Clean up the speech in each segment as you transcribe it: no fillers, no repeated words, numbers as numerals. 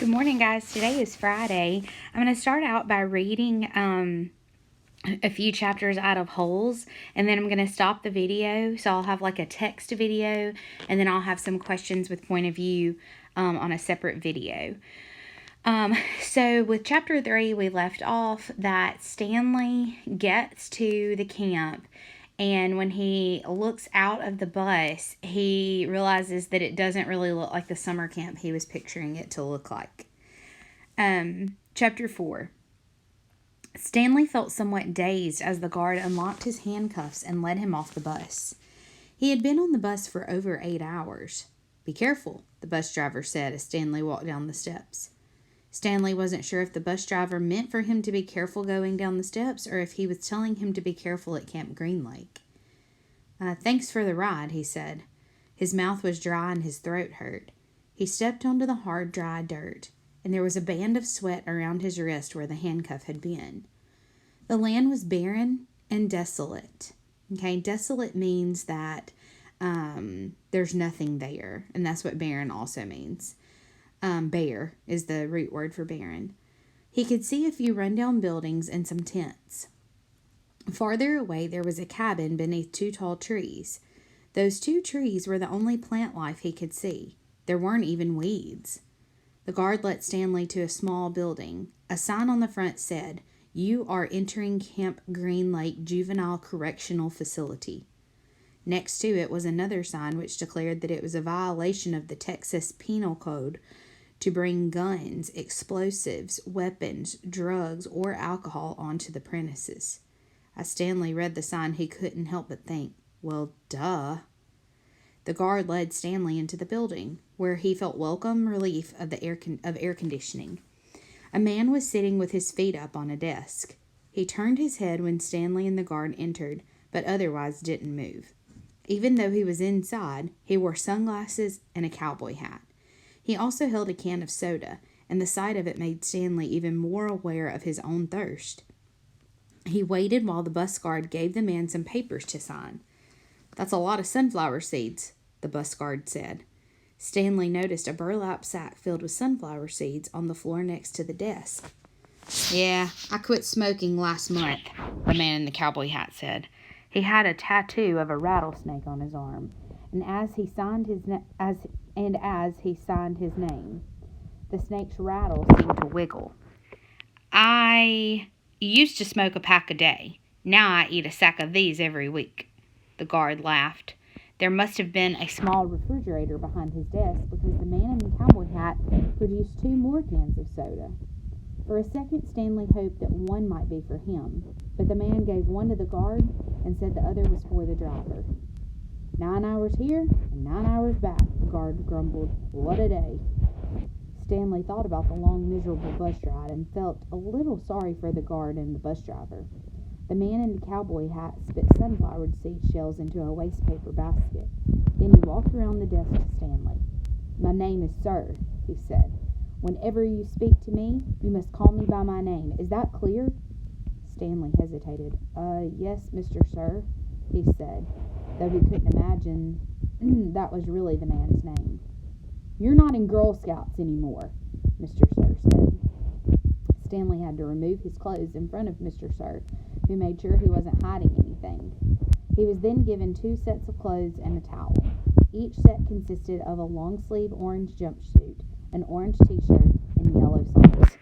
Good morning, guys. Today is Friday. I'm going to start out by reading a few chapters out of Holes, and then I'm going to stop the video. So I'll have like a text video, and then I'll have some questions with point of view on a separate video. So with chapter 3, we left off that Stanley gets to the camp, and when he looks out of the bus, he realizes that it doesn't really look like the summer camp he was picturing it to look like. Chapter 4. Stanley felt somewhat dazed as the guard unlocked his handcuffs and led him off the bus. He had been on the bus for over 8 hours. "Be careful," the bus driver said as Stanley walked down the steps. Stanley wasn't sure if the bus driver meant for him to be careful going down the steps or if he was telling him to be careful at Camp Green Lake. "Thanks for the ride," he said. His mouth was dry and his throat hurt. He stepped onto the hard, dry dirt, and there was a band of sweat around his wrist where the handcuff had been. The land was barren and desolate. Okay, desolate means that there's nothing there, and that's what barren also means. Bare is the root word for barren. He could see a few rundown buildings and some tents. Farther away, there was a cabin beneath 2 tall trees. Those 2 trees were the only plant life he could see. There weren't even weeds. The guard led Stanley to a small building. A sign on the front said, "You are entering Camp Green Lake Juvenile Correctional Facility." Next to it was another sign which declared that it was a violation of the Texas Penal Code to bring guns, explosives, weapons, drugs, or alcohol onto the premises. As Stanley read the sign, he couldn't help but think, well, duh. The guard led Stanley into the building, where he felt welcome relief of air conditioning. A man was sitting with his feet up on a desk. He turned his head when Stanley and the guard entered, but otherwise didn't move. Even though he was inside, he wore sunglasses and a cowboy hat. He also held a can of soda, and the sight of it made Stanley even more aware of his own thirst. He waited while the bus guard gave the man some papers to sign. "That's a lot of sunflower seeds," the bus guard said. Stanley noticed a burlap sack filled with sunflower seeds on the floor next to the desk. "Yeah, I quit smoking last month," the man in the cowboy hat said. He had a tattoo of a rattlesnake on his arm, and as he signed his name, the snake's rattle seemed to wiggle. "I used to smoke a pack a day. Now I eat a sack of these every week." The guard laughed. There must have been a small refrigerator behind his desk because the man in the cowboy hat produced 2 more cans of soda. For a second, Stanley hoped that one might be for him, but the man gave one to the guard and said the other was for the driver. 9 hours here and 9 hours back," the guard grumbled. "What a day." Stanley thought about the long, miserable bus ride and felt a little sorry for the guard and the bus driver. The man in the cowboy hat spit sunflower seed shells into a wastepaper basket. Then he walked around the desk to Stanley. "My name is Sir," he said. "Whenever you speak to me, you must call me by my name. Is that clear?" Stanley hesitated. Yes, Mr. Sir," he said, though he couldn't imagine that was really the man's name. "You're not in Girl Scouts anymore," Mr. Sir said. Stanley had to remove his clothes in front of Mr. Sir, who made sure he wasn't hiding anything. He was then given 2 sets of clothes and a towel. Each set consisted of a long-sleeve orange jumpsuit, an orange t-shirt, and yellow socks.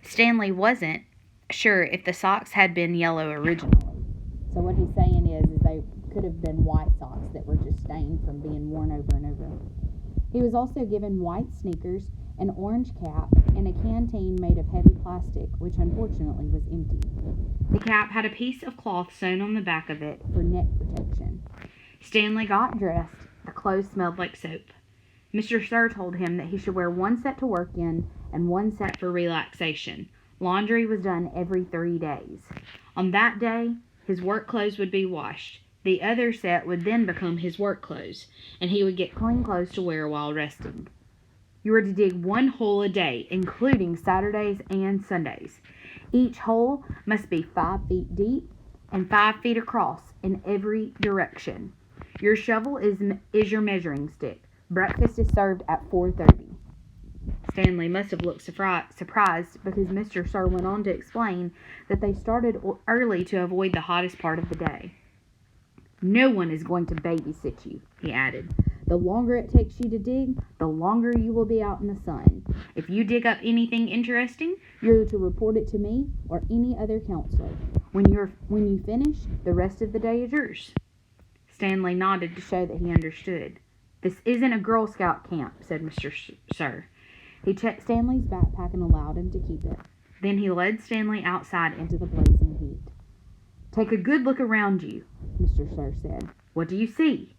Stanley wasn't sure if the socks had been yellow originally. So what he's saying is they could have been white socks that were just stained from being worn over and over. He was also given white sneakers, an orange cap, and a canteen made of heavy plastic, which unfortunately was empty. The cap had a piece of cloth sewn on the back of it for neck protection. Stanley got dressed. The clothes smelled like soap. Mr. Sir told him that he should wear 1 set to work in and 1 set for relaxation. Laundry was done every 3 days. On that day, his work clothes would be washed. The other set would then become his work clothes, and he would get clean clothes to wear while resting. You were to dig 1 hole a day, including Saturdays and Sundays. Each hole must be 5 feet deep and 5 feet across in every direction. Your shovel is your measuring stick. Breakfast is served at 4:30. Stanley must have looked surprised because Mr. Sir went on to explain that they started early to avoid the hottest part of the day. "No one is going to babysit you," he added. "The longer it takes you to dig, the longer you will be out in the sun. If you dig up anything interesting, you're to report it to me or any other counselor. When you finish, the rest of the day is yours." Stanley nodded to show that he understood. "This isn't a Girl Scout camp," said Mr. Sir. He checked Stanley's backpack and allowed him to keep it. Then he led Stanley outside into the blazing heat. "Take a good look around you," Mr. Sir said. "What do you see?"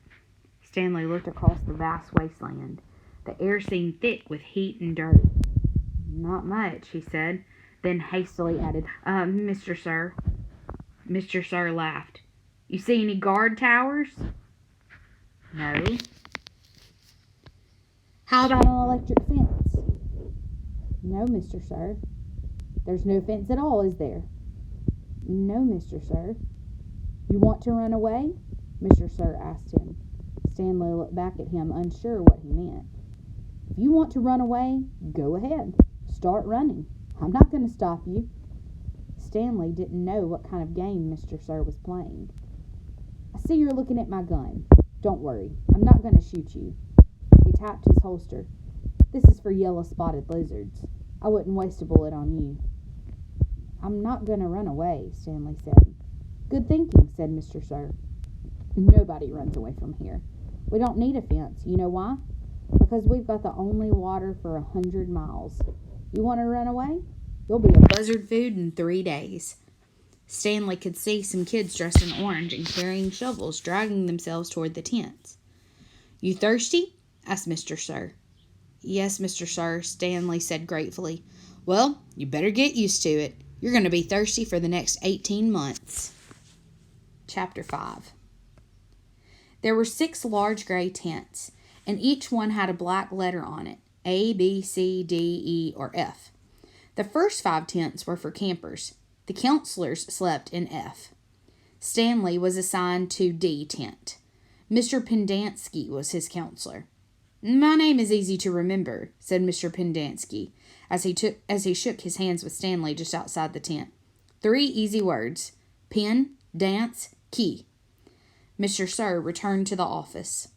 Stanley looked across the vast wasteland. The air seemed thick with heat and dirt. "Not much," he said, then hastily added, Mr. Sir." Mr. Sir laughed. "You see any guard towers?" "No." "How about an electric fence?" "No, Mr. Sir." "There's no fence at all, is there?" "No, Mr. Sir." "You want to run away?" Mr. Sir asked him. Stanley looked back at him, unsure what he meant. "If you want to run away, go ahead. Start running. I'm not going to stop you." Stanley didn't know what kind of game Mr. Sir was playing. "I see you're looking at my gun. Don't worry. I'm not going to shoot you." He tapped his holster. "This is for yellow-spotted lizards. I wouldn't waste a bullet on you." "I'm not going to run away," Stanley said. "Good thinking," said Mr. Sir. "Nobody runs away from here. We don't need a fence. You know why? Because we've got the only water for 100 miles. You want to run away? You'll be a buzzard food in 3 days." Stanley could see some kids dressed in orange and carrying shovels dragging themselves toward the tents. "You thirsty?" asked Mr. Sir. "Yes, Mr. Sir," Stanley said gratefully. "Well, you better get used to it. You're going to be thirsty for the next 18 months. Chapter 5. There were 6 large gray tents, and each one had a black letter on it, A, B, C, D, E, or F. The first 5 tents were for campers. The counselors slept in F. Stanley was assigned to D tent. Mr. Pendanski was his counselor. "My name is easy to remember," said Mr. Pendanski, as he shook his hands with Stanley just outside the tent. 3 easy words: pen, dance, key. Mr. Sir returned to the office.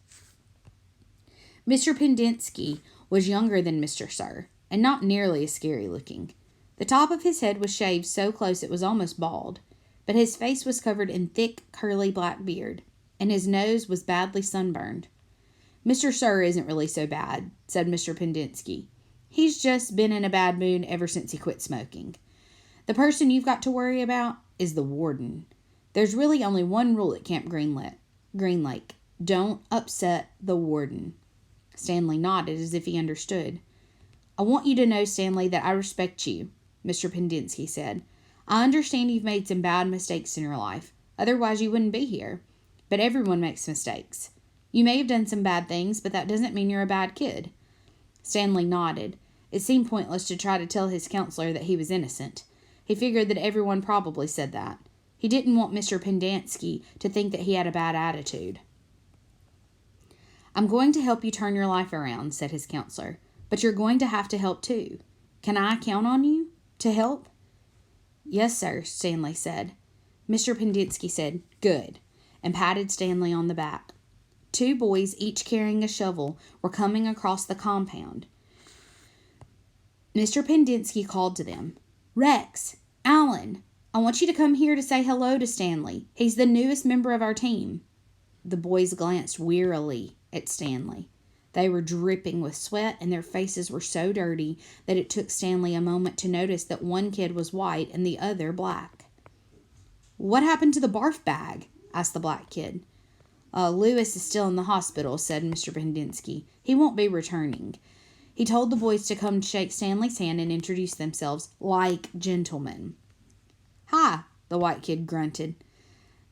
Mr. Pendanski was younger than Mr. Sir, and not nearly as scary looking. The top of his head was shaved so close it was almost bald, but his face was covered in thick, curly black beard, and his nose was badly sunburned. "Mr. Sir isn't really so bad," said Mr. Pendanski. "He's just been in a bad mood ever since he quit smoking. The person you've got to worry about is the warden. There's really only one rule at Camp Green Lake. Don't upset the warden." Stanley nodded as if he understood. "I want you to know, Stanley, that I respect you," Mr. Pendanski said. "I understand you've made some bad mistakes in your life. Otherwise, you wouldn't be here. But everyone makes mistakes. You may have done some bad things, but that doesn't mean you're a bad kid." Stanley nodded. It seemed pointless to try to tell his counselor that he was innocent. He figured that everyone probably said that. He didn't want Mr. Pendanski to think that he had a bad attitude. "I'm going to help you turn your life around," said his counselor. "But you're going to have to help too. Can I count on you to help?" "Yes, sir," Stanley said. Mr. Pendanski said, "Good," and patted Stanley on the back. 2 boys, each carrying a shovel, were coming across the compound. Mr. Pendanski called to them. "Rex, Alan, I want you to come here to say hello to Stanley. He's the newest member of our team." The boys glanced wearily at Stanley. They were dripping with sweat, and their faces were so dirty that it took Stanley a moment to notice that one kid was white and the other black. "What happened to the barf bag?" asked the black kid. "Lewis is still in the hospital," said Mr. Pendanski. "He won't be returning." He told the boys to come shake Stanley's hand and introduce themselves like gentlemen. "Hi," the white kid grunted.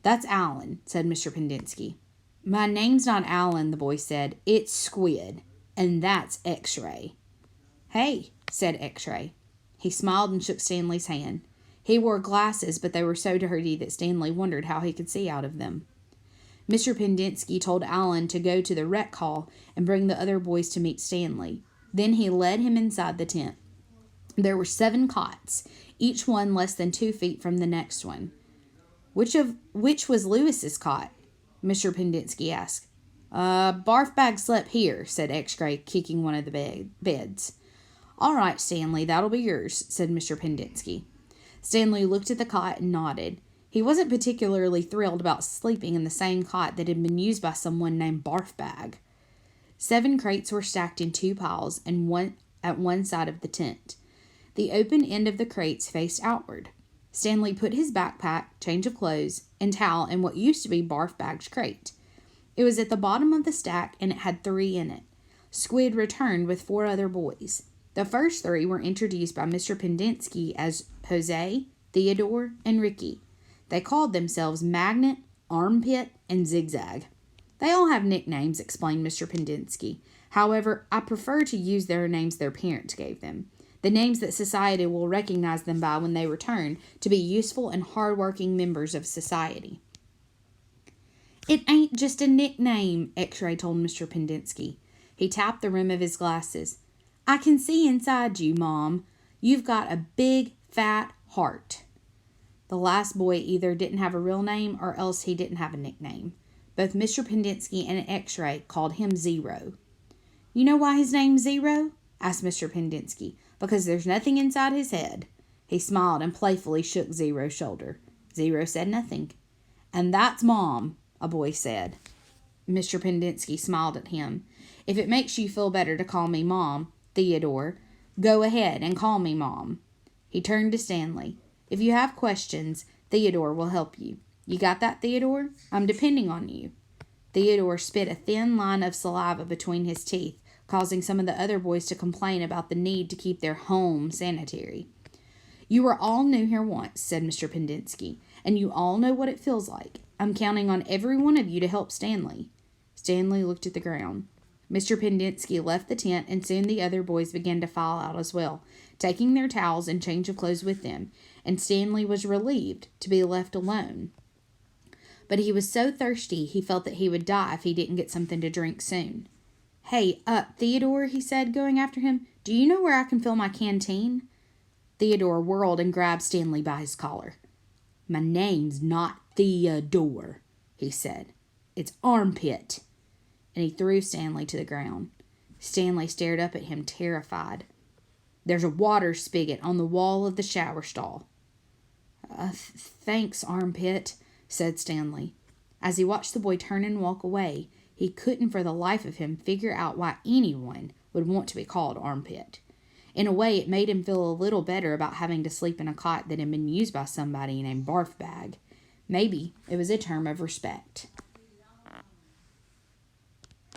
"That's Alan," said Mr. Pendanski. "My name's not Alan," the boy said. "It's Squid, and that's X-Ray." "Hey," said X-Ray. He smiled and shook Stanley's hand. He wore glasses, but they were so dirty that Stanley wondered how he could see out of them. Mr. Pendanski told Alan to go to the rec hall and bring the other boys to meet Stanley. Then he led him inside the tent. There were 7 cots, each one less than 2 feet from the next one. Which was Lewis's cot? Mr. Pendenski asked. Barfbag slept here, said X-Ray, kicking one of the beds. All right, Stanley, that'll be yours, said Mr. Pendenski. Stanley looked at the cot and nodded. He wasn't particularly thrilled about sleeping in the same cot that had been used by someone named Barfbag. 7 crates were stacked in 2 piles and one at one side of the tent. The open end of the crates faced outward. Stanley put his backpack, change of clothes, and towel in what used to be Barfbag's crate. It was at the bottom of the stack, and it had 3 in it. Squid returned with 4 other boys. The first 3 were introduced by Mr. Pendenski as Jose, Theodore, and Ricky. They called themselves Magnet, Armpit, and Zigzag. They all have nicknames, explained Mr. Pendenski. However, I prefer to use their names their parents gave them. The names that society will recognize them by when they return to be useful and hard-working members of society. It ain't just a nickname, X-Ray told Mr. Pendenski. He tapped the rim of his glasses. I can see inside you, Mom. You've got a big, fat heart. The last boy either didn't have a real name or else he didn't have a nickname. Both Mr. Pendenski and X-Ray called him Zero. You know why his name's Zero? Asked Mr. Pendenski. Because there's nothing inside his head. He smiled and playfully shook Zero's shoulder. Zero said nothing. And that's Mom, a boy said. Mr. Pendenski smiled at him. If it makes you feel better to call me Mom, Theodore, go ahead and call me Mom. He turned to Stanley. If you have questions, Theodore will help you. You got that, Theodore? I'm depending on you. Theodore spit a thin line of saliva between his teeth, causing some of the other boys to complain about the need to keep their home sanitary. You were all new here once, said Mr. Pendenski, and you all know what it feels like. I'm counting on every one of you to help Stanley. Stanley looked at the ground. Mr. Pendenski left the tent, and soon the other boys began to file out as well, taking their towels and change of clothes with them, and Stanley was relieved to be left alone. But he was so thirsty he felt that he would die if he didn't get something to drink soon. Hey, Theodore, he said, going after him. Do you know where I can fill my canteen? Theodore whirled and grabbed Stanley by his collar. My name's not Theodore, he said. It's Armpit. And he threw Stanley to the ground. Stanley stared up at him, terrified. There's a water spigot on the wall of the shower stall. Thanks, Armpit, said Stanley. As he watched the boy turn and walk away, he couldn't for the life of him figure out why anyone would want to be called Armpit. In a way, it made him feel a little better about having to sleep in a cot that had been used by somebody named Barfbag. Maybe it was a term of respect.